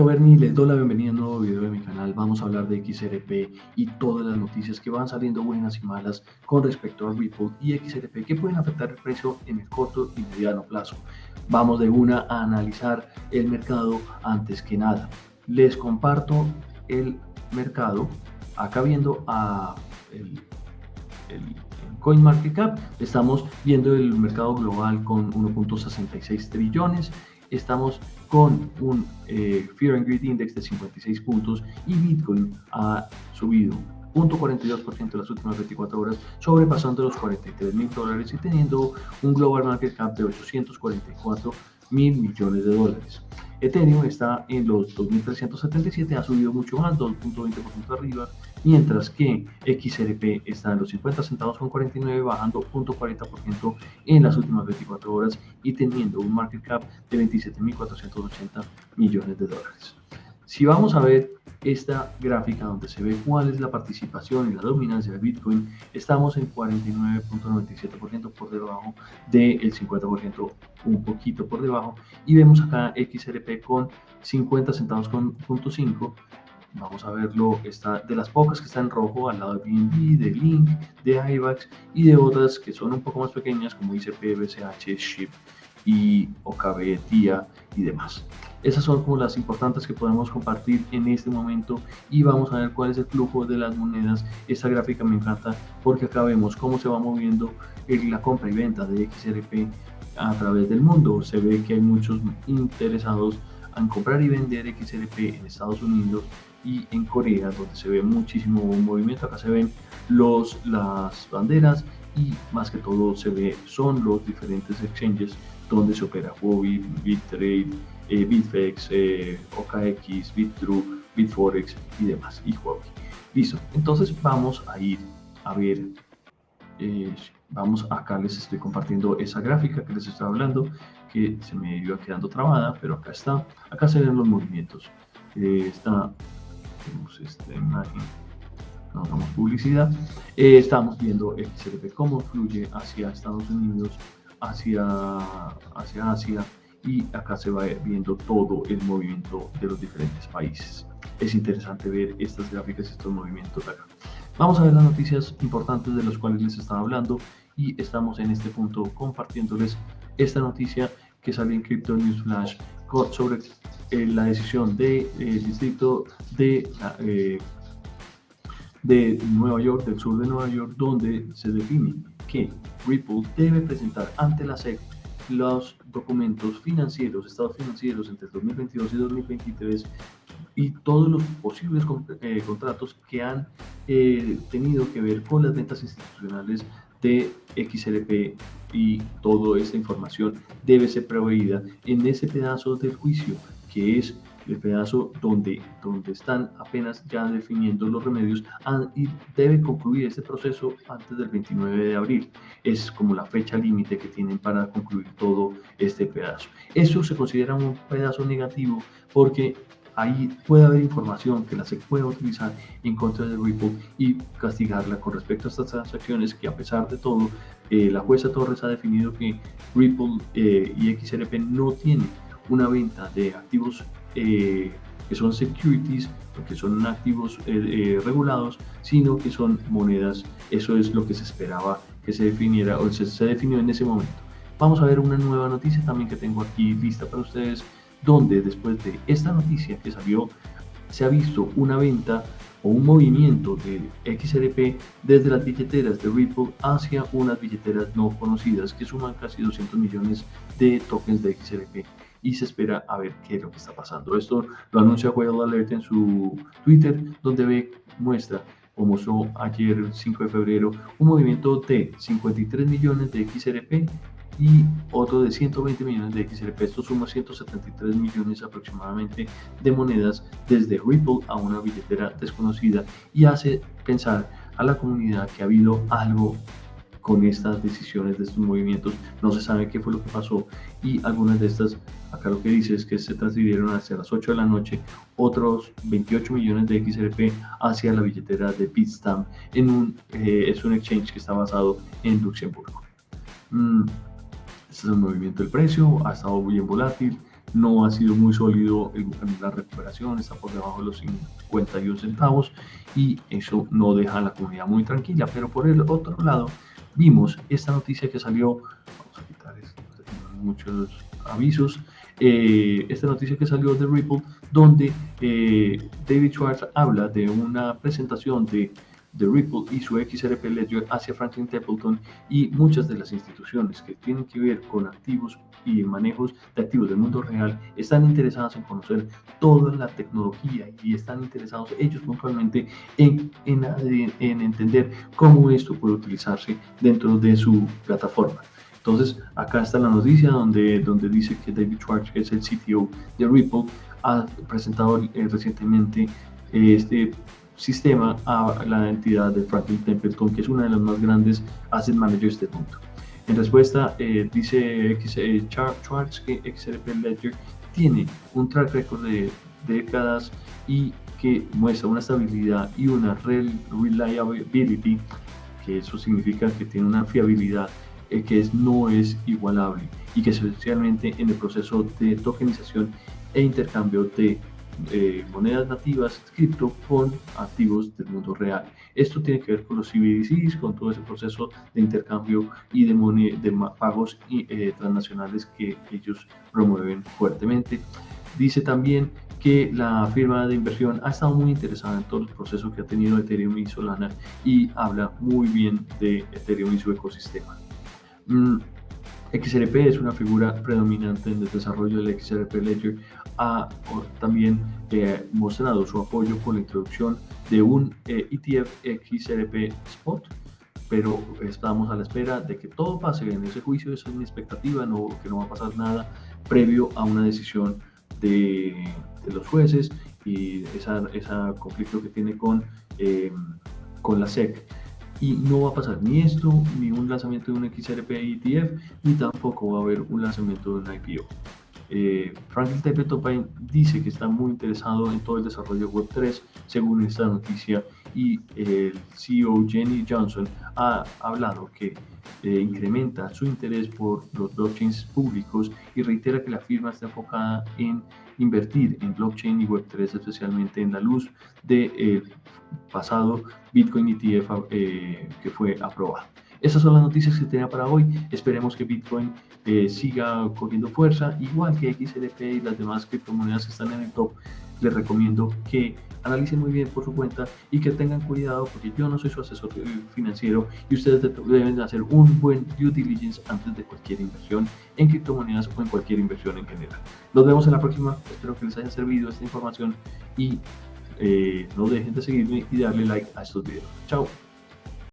Berni, les doy la bienvenida a un nuevo video de mi canal. Vamos a hablar de XRP y todas las noticias que van saliendo buenas y malas con respecto a Ripple y XRP que pueden afectar el precio en el corto y mediano plazo. Vamos de una a analizar el mercado antes que nada. Les comparto el mercado. Acá viendo el CoinMarketCap, estamos viendo el mercado global con 1.66 trillones. Estamos con un Fear and Greed Index de 56 puntos y Bitcoin ha subido 0.42% en las últimas 24 horas, sobrepasando los $43.000 y teniendo un global market cap de 844 mil millones de dólares. Ethereum está en los 2.377, ha subido mucho más, 2.20% arriba, mientras que XRP está en los 50 centavos con 49, bajando 0.40% en las últimas 24 horas y teniendo un market cap de 27.480 millones de dólares. Si vamos a ver esta gráfica donde se ve cuál es la participación y la dominancia de Bitcoin, estamos en 49.97% por debajo del 50%, un poquito por debajo, y vemos acá XRP con 50 centavos con 0.5. Vamos a verlo, está de las pocas que está en rojo al lado de BNB, de Link, de IVAX y de otras que son un poco más pequeñas como ICP, BCH, SHIB y OKB, TIA y demás. Esas son como las importantes que podemos compartir en este momento y vamos a ver cuál es el flujo de las monedas. Esta gráfica me encanta porque acá vemos cómo se va moviendo la compra y venta de XRP a través del mundo. Se ve que hay muchos interesados en comprar y vender XRP en Estados Unidos y en Corea, donde se ve muchísimo movimiento. Acá se ven las banderas y más que todo son los diferentes exchanges donde se opera Huobi, Bitrade, Bitfex, OKX, Bitrue, Bitforex y demás, y Huobi. Listo, entonces vamos a ir a ver, acá les estoy compartiendo esa gráfica que les estaba hablando, que se me iba quedando trabada, pero acá está, acá se ven los movimientos. Tenemos esta imagen, no hagamos publicidad, estamos viendo XRP cómo fluye hacia Estados Unidos, hacia Asia, y acá se va viendo todo el movimiento de los diferentes países. Es interesante ver estas gráficas, estos movimientos acá. Vamos a ver las noticias importantes de las cuales les estaba hablando y estamos en este punto compartiéndoles esta noticia que sale en Crypto News Flash sobre la decisión del distrito de Nueva York, del sur de Nueva York, donde se define que Ripple debe presentar ante la SEC los documentos financieros, estados financieros entre 2022 y 2023 y todos los posibles contratos que han tenido que ver con las ventas institucionales de XRP, y toda esta información debe ser proveída en ese pedazo del juicio que es el pedazo donde están apenas ya definiendo los remedios, y debe concluir este proceso antes del 29 de abril. Es como la fecha límite que tienen para concluir todo este pedazo. Eso se considera un pedazo negativo porque ahí puede haber información que la SEC pueda utilizar en contra de Ripple y castigarla con respecto a estas transacciones que, a pesar de todo, la jueza Torres ha definido que Ripple y XRP no tienen una venta de activos que son securities, que son activos regulados, sino que son monedas. Eso es lo que se esperaba que se definiera, o se definió en ese momento. Vamos a ver una nueva noticia también que tengo aquí lista para ustedes, donde después de esta noticia que salió, se ha visto una venta o un movimiento de XRP desde las billeteras de Ripple hacia unas billeteras no conocidas que suman casi 200 millones de tokens de XRP, y se espera a ver qué es lo que está pasando. Esto lo anuncia Whale Alert en su Twitter, donde muestra o mostró ayer 5 de febrero un movimiento de 53 millones de XRP y otro de 120 millones de XRP. Esto suma 173 millones aproximadamente de monedas desde Ripple a una billetera desconocida, y hace pensar a la comunidad que ha habido algo con estas decisiones de estos movimientos. No se sabe qué fue lo que pasó, y algunas de estas, acá lo que dice es que se transfirieron hacia las 8 de la noche otros 28 millones de XRP hacia la billetera de Bitstamp, es un exchange que está basado en Luxemburgo. Este es el movimiento del precio, ha estado bien volátil, no ha sido muy sólido la recuperación, está por debajo de los 51 centavos y eso no deja a la comunidad muy tranquila. Pero por el otro lado, vimos esta noticia que salió, vamos a quitar esto, muchos avisos, esta noticia que salió de Ripple, donde David Schwartz habla de una presentación de Ripple y su XRP Ledger hacia Franklin Templeton y muchas de las instituciones que tienen que ver con activos y manejos de activos del mundo real están interesadas en conocer toda la tecnología y están interesados ellos puntualmente en entender cómo esto puede utilizarse dentro de su plataforma. Entonces, acá está la noticia donde dice que David Schwartz, que es el CTO de Ripple, ha presentado recientemente este sistema a la entidad de Franklin Templeton, que es una de las más grandes asset managers del mundo. En respuesta, dice Schwartz que XRP Ledger tiene un track record de décadas y que muestra una estabilidad y una reliability, que eso significa que tiene una fiabilidad que no es igualable y que especialmente en el proceso de tokenización e intercambio de monedas nativas cripto con activos del mundo real. Esto tiene que ver con los CBDCs, con todo ese proceso de intercambio y de pagos transnacionales que ellos promueven fuertemente. Dice también que la firma de inversión ha estado muy interesada en todos los procesos que ha tenido Ethereum y Solana y habla muy bien de Ethereum y su ecosistema. XRP es una figura predominante en el desarrollo del XRP Ledger. Ha también mostrado su apoyo con la introducción de un ETF XRP Spot, pero estamos a la espera de que todo pase en ese juicio. Esa es mi expectativa, que no va a pasar nada previo a una decisión de los jueces y ese conflicto que tiene con la SEC. Y no va a pasar ni esto, ni un lanzamiento de un XRP ETF, ni tampoco va a haber un lanzamiento de un IPO. Franklin Templeton dice que está muy interesado en todo el desarrollo Web3, según esta noticia, y el CEO Jenny Johnson ha hablado que incrementa su interés por los blockchains públicos y reitera que la firma está enfocada en invertir en blockchain y Web3, especialmente en la luz del pasado Bitcoin ETF que fue aprobado. Estas son las noticias que tenía para hoy. Esperemos que Bitcoin siga cogiendo fuerza, igual que XRP y las demás criptomonedas que están en el top. Les recomiendo que analicen muy bien por su cuenta y que tengan cuidado, porque yo no soy su asesor financiero y ustedes deben hacer un buen due diligence antes de cualquier inversión en criptomonedas o en cualquier inversión en general. Nos vemos en la próxima. Espero que les haya servido esta información y no dejen de seguirme y darle like a estos videos. Chao.